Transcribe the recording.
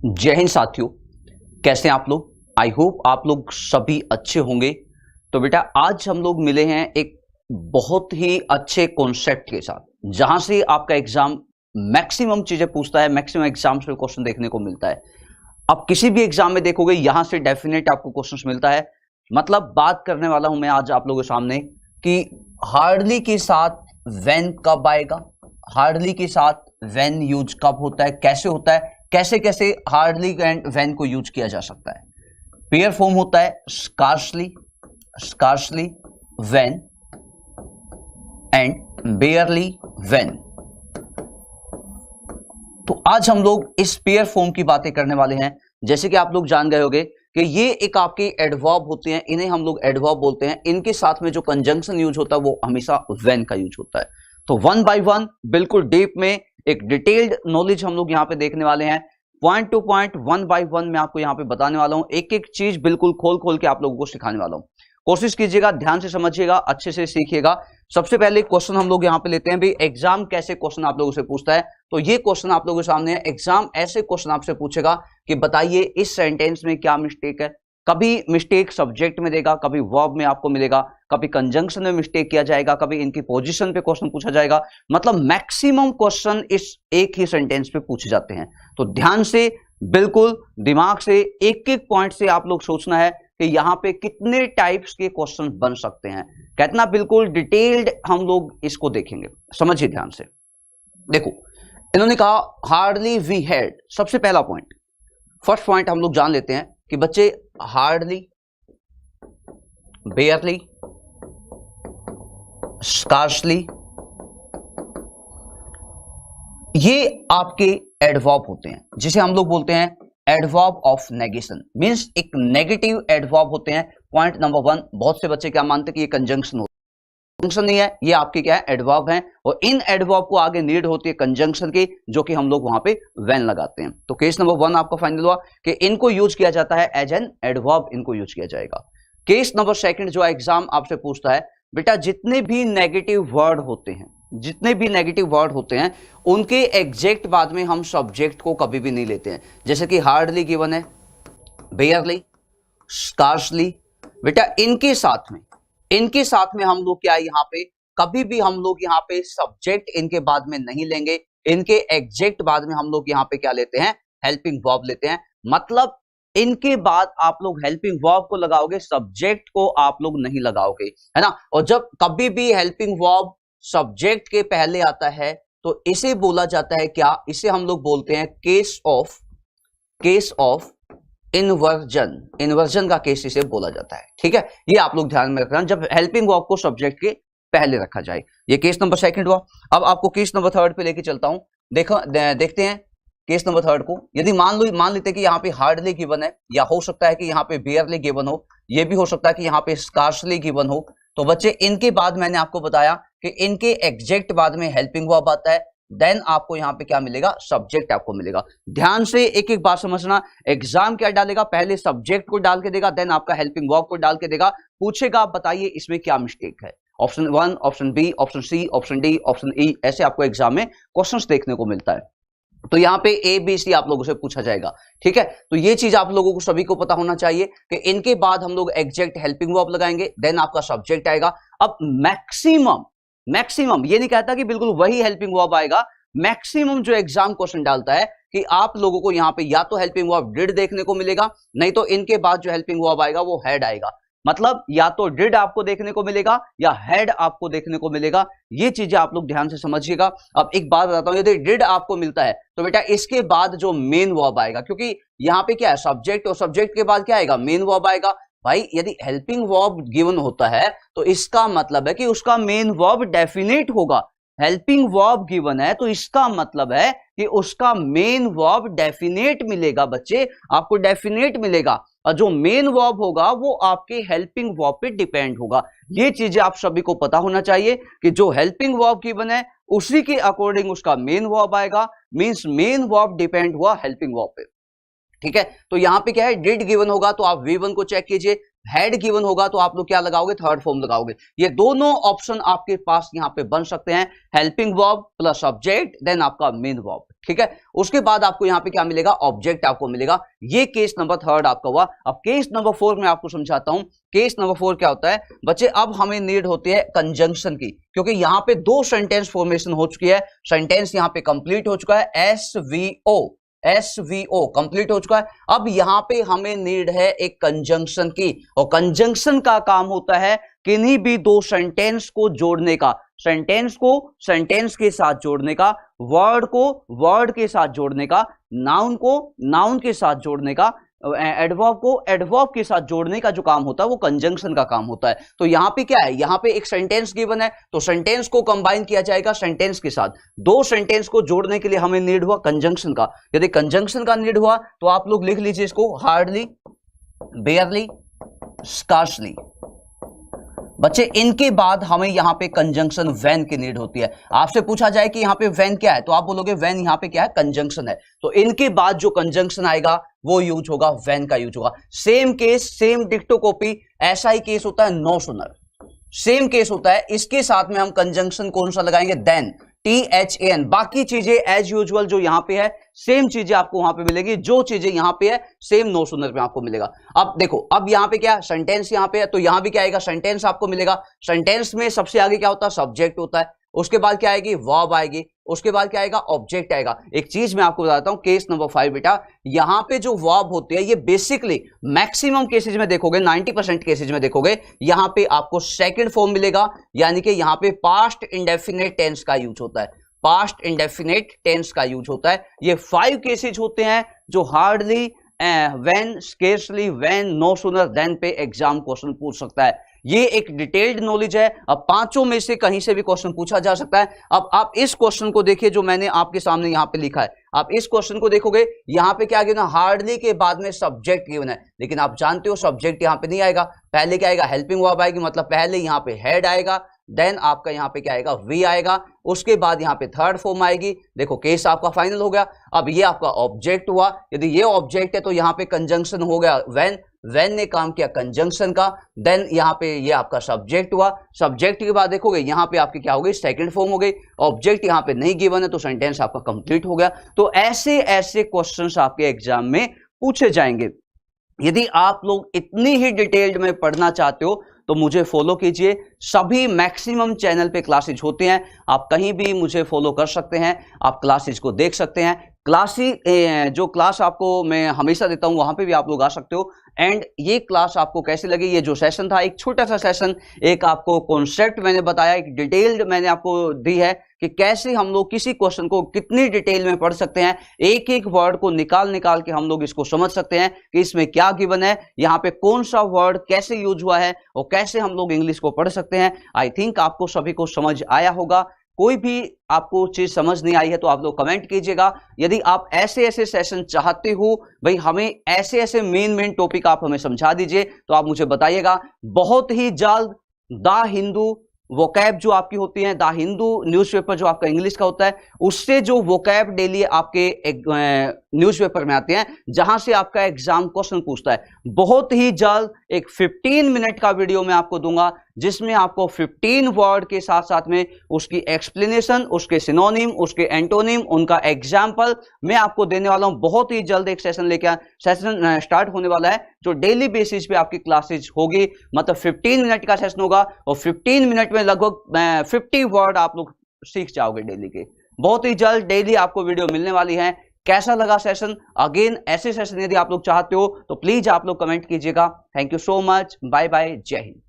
जय हिंद साथियों, कैसे हैं आप लोग। आई होप आप लोग सभी अच्छे होंगे। तो बेटा आज हम लोग मिले हैं एक बहुत ही अच्छे कॉन्सेप्ट के साथ, जहां से आपका एग्जाम मैक्सिमम चीजें पूछता है, मैक्सिमम एग्जाम्स में क्वेश्चन देखने को मिलता है। अब किसी भी एग्जाम में देखोगे यहां से डेफिनेट आपको क्वेश्चन मिलता है। मतलब बात करने वाला हूं मैं आज आप लोगों के सामने कि हार्डली के साथ व्हेन कब आएगा, हार्डली के साथ व्हेन यूज कब होता है, कैसे होता है, कैसे कैसे हार्डली एंड व्हेन को यूज किया जा सकता है। पेयर फॉर्म होता है scarcely, scarcely when and बेयरली when. तो आज हम लोग इस पेयर फॉर्म की बातें करने वाले हैं। जैसे कि आप लोग जान गए होंगे कि ये एक आपके एडवर्ब होते हैं, इन्हें हम लोग एडवर्ब बोलते हैं। इनके साथ में जो कंजंक्शन यूज होता है वो हमेशा व्हेन का यूज होता है। तो वन बाय वन बिल्कुल डीप में एक डिटेल्ड नॉलेज हम लोग यहाँ पे देखने वाले हैं। Point two point, one by one मैं आपको यहाँ पे बताने वाला हूँ। एक एक चीज बिल्कुल खोल खोल के आप लोगों को सिखाने वाला हूँ। कोशिश कीजिएगा, ध्यान से समझिएगा, अच्छे से सीखिएगा। सबसे पहले क्वेश्चन हम लोग यहाँ पे लेते हैं। भाई एग्जाम कैसे क्वेश्चन आप लोगों से पूछता है, तो ये क्वेश्चन आप लोगों के सामने है। एग्जाम ऐसे क्वेश्चन आपसे पूछेगा कि बताइए इस सेंटेंस में क्या मिस्टेक है। कभी मिस्टेक सब्जेक्ट में देगा, कभी वर्ब में आपको मिलेगा, कभी कंजंक्शन में मिस्टेक किया जाएगा, कभी इनकी पोजीशन पे क्वेश्चन पूछा जाएगा। मतलब मैक्सिमम क्वेश्चन इस एक ही सेंटेंस पे पूछे जाते हैं। तो ध्यान से, बिल्कुल दिमाग से, एक एक पॉइंट से आप लोग सोचना है कि यहां पे कितने टाइप्स के क्वेश्चन बन सकते हैं। कहना बिल्कुल डिटेल्ड हम लोग इसको देखेंगे, समझिए ध्यान से। देखो इन्होंने कहा हार्डली वी हैड, सबसे पहला पॉइंट, फर्स्ट पॉइंट हम लोग जान लेते हैं कि बच्चे हार्डली, बेयरली, स्कार्सली, ये आपके एडवर्ब होते हैं, जिसे हम लोग बोलते हैं एडवर्ब ऑफ नेगेशन। मींस एक नेगेटिव एडवर्ब होते हैं। पॉइंट नंबर वन, बहुत से बच्चे क्या मानते हैं कि ये कंजंक्शन होता है। कंजंक्शन नहीं है, ये आपके क्या है, एडवर्ब है। और इन एडवर्ब को आगे नीड होती है कंजंक्शन की, जो कि हम लोग वहां पे व्हेन लगाते हैं। तो केस नंबर वन आपका फाइनल हुआ कि इनको यूज किया जाता है एज एन एडवर्ब, इनको यूज किया जाएगा। केस नंबर सेकंड जो एग्जाम आपसे पूछता है, बेटा जितने भी नेगेटिव वर्ड होते हैं, जितने भी नेगेटिव वर्ड होते हैं, उनके एग्जैक्ट बाद में हम सब्जेक्ट को कभी भी नहीं लेते हैं। जैसे कि हार्डली गिवन है, बेयरली, स्कार्सली, बेटा इनके साथ में हम लोग क्या है, यहाँ पे कभी भी हम लोग यहाँ पे सब्जेक्ट इनके बाद में नहीं लेंगे। इनके एग्जैक्ट बाद में हम लोग यहाँ पे क्या लेते हैं, हेल्पिंग वर्ब लेते हैं। मतलब इनके बाद आप लोग हेल्पिंग वर्ब को लगाओगे, सब्जेक्ट को आप लोग नहीं लगाओगे, है ना। और जब कभी भी हेल्पिंग वर्ब सब्जेक्ट के पहले आता है तो इसे बोला जाता है क्या, इसे हम लोग बोलते हैं केस ऑफ इन्वर्जन। इन्वर्जन का केस इसे बोला जाता है, ठीक है। ये आप लोग ध्यान में रखना, जब हेल्पिंग वर्ब को सब्जेक्ट के पहले रखा जाए। ये केस नंबर सेकंड हुआ। अब आपको केस नंबर थर्ड पे लेके चलता हूं। देखते हैं केस नंबर थर्ड को। यदि मान लेते हैं कि यहाँ पे हार्डली गिवन है, या हो सकता है कि यहाँ पे बेयरली गिवन हो, ये भी हो सकता है कि यहाँ पे स्कार्सली गिवन हो। तो बच्चे इनके बाद मैंने आपको बताया कि इनके एग्जैक्ट बाद में हेल्पिंग वर्ब आता है, देन आपको यहाँ पे क्या मिलेगा, सब्जेक्ट आपको मिलेगा। ध्यान से एक एक बात समझना। एग्जाम क्या डालेगा, पहले सब्जेक्ट को डाल के देगा, देन आपका हेल्पिंग वर्ब को डाल के देगा। पूछेगा बताइए इसमें क्या मिस्टेक है। Option one, option B, option C, option D, option E, ऐसे आपको एग्जाम में क्वेश्चंस देखने को मिलता है। तो यहाँ पे ए बी सी आप लोगों से पूछा जाएगा, ठीक है। तो ये चीज आप लोगों को सभी को पता होना चाहिए कि इनके बाद हम लोग एग्जैक्ट हेल्पिंग वर्ब लगाएंगे, देन आपका सब्जेक्ट आएगा। अब मैक्सिमम ये नहीं कहता कि बिल्कुल वही हेल्पिंग वर्ब आएगा। मैक्सिमम जो एग्जाम क्वेश्चन डालता है कि आप लोगों को यहाँ पे या तो हेल्पिंग वर्ब डिड देखने को मिलेगा, नहीं तो इनके बाद जो हेल्पिंग वर्ब आएगा वो हैड आएगा। मतलब या तो डिड आपको देखने को मिलेगा या हैड आपको देखने को मिलेगा। ये चीजें आप लोग ध्यान से समझिएगा। अब एक बात बताता हूं, यदि डिड आपको मिलता है तो बेटा इसके बाद जो मेन वर्ब आएगा, क्योंकि यहाँ पे क्या है, सब्जेक्ट, और सब्जेक्ट के बाद क्या आएगा, मेन वर्ब आएगा। भाई यदि हेल्पिंग वर्ब गिवन होता है तो इसका मतलब है कि उसका मेन वर्ब डेफिनेट होगा। हेल्पिंग वर्ब गिवन है तो इसका मतलब है कि उसका मेन वर्ब डेफिनेट मिलेगा। बच्चे आपको डेफिनेट मिलेगा, और जो मेन वर्ब होगा वो आपके हेल्पिंग वर्ब पे डिपेंड होगा। ये चीजें आप सभी को पता होना चाहिए कि जो हेल्पिंग वर्ब गिवन है उसी के अकॉर्डिंग उसका मेन वर्ब आएगा। मींस मेन वर्ब डिपेंड हुआ हेल्पिंग वर्ब पे, ठीक है। तो यहां पे क्या है, डिड गिवन होगा तो आप V1 को चेक कीजिए, हैड गिवन होगा तो आप लोग क्या लगाओगे, थर्ड फॉर्म लगाओगे। ये दोनों ऑप्शन आपके पास यहां पे बन सकते हैं, helping verb plus subject, then आपका मेन वर्ब, ठीक है। उसके बाद आपको यहां पे क्या मिलेगा, ऑब्जेक्ट आपको मिलेगा। ये केस नंबर 3 आपका हुआ। अब केस नंबर 4 में आपको समझाता हूं। केस नंबर 4 क्या होता है बच्चे, अब हमें नीड होती है कंजंक्शन की, क्योंकि यहां पे 2 सेंटेंस फॉर्मेशन हो चुकी है। सेंटेंस यहां पे कंप्लीट हो चुका है, एसवीओ कंप्लीट हो चुका है। अब यहां पे हमें नीड है एक कंजंक्शन की, और कंजंक्शन का काम होता है किन्हीं भी 2 सेंटेंस को जोड़ने का, सेंटेंस को सेंटेंस के साथ जोड़ने का, वर्ड को वर्ड के साथ जोड़ने का, नाउन को नाउन के साथ जोड़ने का, एडवर्ब को एडवर्ब के साथ जोड़ने का जो काम होता है वो कंजंक्शन का काम होता है। तो यहां पे क्या है, यहां पे एक सेंटेंस गिवन है, तो सेंटेंस को कंबाइन किया जाएगा सेंटेंस के साथ। 2 सेंटेंस को जोड़ने के लिए हमें नीड हुआ कंजंक्शन का। यदि कंजंक्शन का नीड हुआ तो आप लोग लिख लीजिए इसको, हार्डली, बेयरली, स्कार्सली। बच्चे इनके बाद हमें यहां पे कंजंक्शन व्हेन की नीड होती है। आपसे पूछा जाए कि यहां पे व्हेन क्या है, तो आप बोलोगे व्हेन यहां पे क्या है, कंजंक्शन है। तो इनके बाद जो कंजंक्शन आएगा वो यूज होगा, व्हेन का यूज होगा। सेम केस, सेम डिक्टो कॉपी, ऐसा ही केस होता है नो सुनर, सेम केस होता है। इसके साथ में हम कंजंक्शन कौन सा लगाएंगे, देन, THAN। बाकी चीजें एज यूजुअल जो यहां पे है सेम चीजें आपको वहां पे मिलेगी, जो चीजें यहां पे है सेम नो सुनर पे आपको मिलेगा। अब देखो, अब यहां पे क्या, सेंटेंस यहां पे है, तो यहां भी क्या आएगा, सेंटेंस आपको मिलेगा। सेंटेंस में सबसे आगे क्या होता है, सब्जेक्ट होता है। उसके बाद क्या आएगी, वर्ब आएगी। उसके बाद क्या आएगा, ऑब्जेक्ट आएगा। एक चीज मैं आपको बताता हूं, केस नंबर 5 बेटा, यहां पे जो वर्ब होते हैं ये बेसिकली मैक्सिमम केसेज में देखोगे, 90% केसेज में देखोगे, यहां पे आपको सेकंड फॉर्म मिलेगा, यानी कि यहां पे पास्ट इंडेफिनेट टेंस का यूज होता है, पास्ट इंडेफिनेट टेंस का यूज होता है। ये 5 केसेज होते हैं जो hardly, when, scarcely, when, no sooner, then पे एग्जाम क्वेश्चन पूछ सकता है। ये एक डिटेल्ड नॉलेज है। अब 5 में से कहीं से भी क्वेश्चन पूछा जा सकता है। अब आप इस क्वेश्चन को देखिए जो मैंने आपके सामने यहां पे लिखा है। आप इस क्वेश्चन को देखोगे, यहां पे क्या गिवन है, हार्डली के बाद में सब्जेक्ट गिवन है, लेकिन आप जानते हो सब्जेक्ट यहां पे नहीं आएगा। पहले क्या आएगा, हेल्पिंग वर्ब आएगी, मतलब पहले यहां पे हेड आएगा, देन आपका यहां पे क्या आएगा, वी आएगा। उसके बाद यहां पे थर्ड फॉर्म आएगी। देखो केस आपका फाइनल हो गया। अब ये आपका ऑब्जेक्ट हुआ। यदि ये ऑब्जेक्ट है तो यहां पे कंजंक्शन हो गया व्हेन, व्हेन ने काम किया कंजंक्शन का। देन यहां पे ये आपका सब्जेक्ट हुआ। सब्जेक्ट के बाद देखोगे यहां पे आपकी क्या हो गई, सेकंड फॉर्म हो गई। ऑब्जेक्ट यहां पे नहीं गिवन है तो सेंटेंस आपका कंप्लीट हो गया। तो ऐसे ऐसे क्वेश्चंस आपके एग्जाम में पूछे जाएंगे। यदि आप लोग इतनी ही डिटेल्ड में पढ़ना चाहते हो तो मुझे फॉलो कीजिए। सभी मैक्सिमम चैनल पे क्लासेज होते हैं, आप कहीं भी मुझे फॉलो कर सकते हैं, आप क्लासेज को देख सकते हैं। जो क्लास आपको मैं हमेशा देता हूं वहां पे भी आप लोग आ सकते हो। एंड ये क्लास आपको कैसे लगी, ये जो सेशन था, एक छोटा सा सेशन, एक आपको कॉन्सेप्ट मैंने बताया, एक डिटेल्ड मैंने आपको दी है कि कैसे हम लोग किसी क्वेश्चन को कितनी डिटेल में पढ़ सकते हैं। एक एक वर्ड को निकाल निकाल के हम लोग इसको समझ सकते हैं कि इसमें क्या गिवन है, यहाँ पे कौन सा वर्ड कैसे यूज हुआ है और कैसे हम लोग इंग्लिश को पढ़ सकते हैं। आई थिंक आपको सभी को समझ आया होगा। कोई भी आपको चीज समझ नहीं आई है तो आप लोग कमेंट कीजिएगा। यदि आप ऐसे ऐसे सेशन चाहते हो, भाई हमें ऐसे ऐसे मेन टॉपिक आप हमें समझा दीजिए, तो आप मुझे बताइएगा। बहुत ही जल्द द हिंदू वोकैब जो आपकी होती है, द हिंदू न्यूज़पेपर जो आपका इंग्लिश का होता है, उससे जो वोकैब डेली आपके न्यूज़पेपर में आते हैं, जहां से आपका एग्जाम क्वेश्चन पूछता है, बहुत ही जल्द एक 15 मिनट का वीडियो मैं आपको दूंगा, जिसमें आपको 15 वर्ड के साथ साथ में उसकी एक्सप्लेनेशन, उसके सिनोनिम, उसके एंटोनिम, उनका एग्जाम्पल मैं आपको देने वाला हूं। बहुत ही जल्द एक सेशन सेशन स्टार्ट होने वाला है जो डेली बेसिस पे आपकी क्लासेज होगी। मतलब 15 मिनट का सेशन होगा और 15 मिनट में लगभग 50 वर्ड आप लोग सीख जाओगे डेली के। बहुत ही जल्द डेली आपको वीडियो मिलने वाली है। कैसा लगा सेशन? अगेन ऐसे सेशन यदि आप लोग चाहते हो तो प्लीज आप लोग कमेंट कीजिएगा। Thank you so much, bye bye, जय हिंद।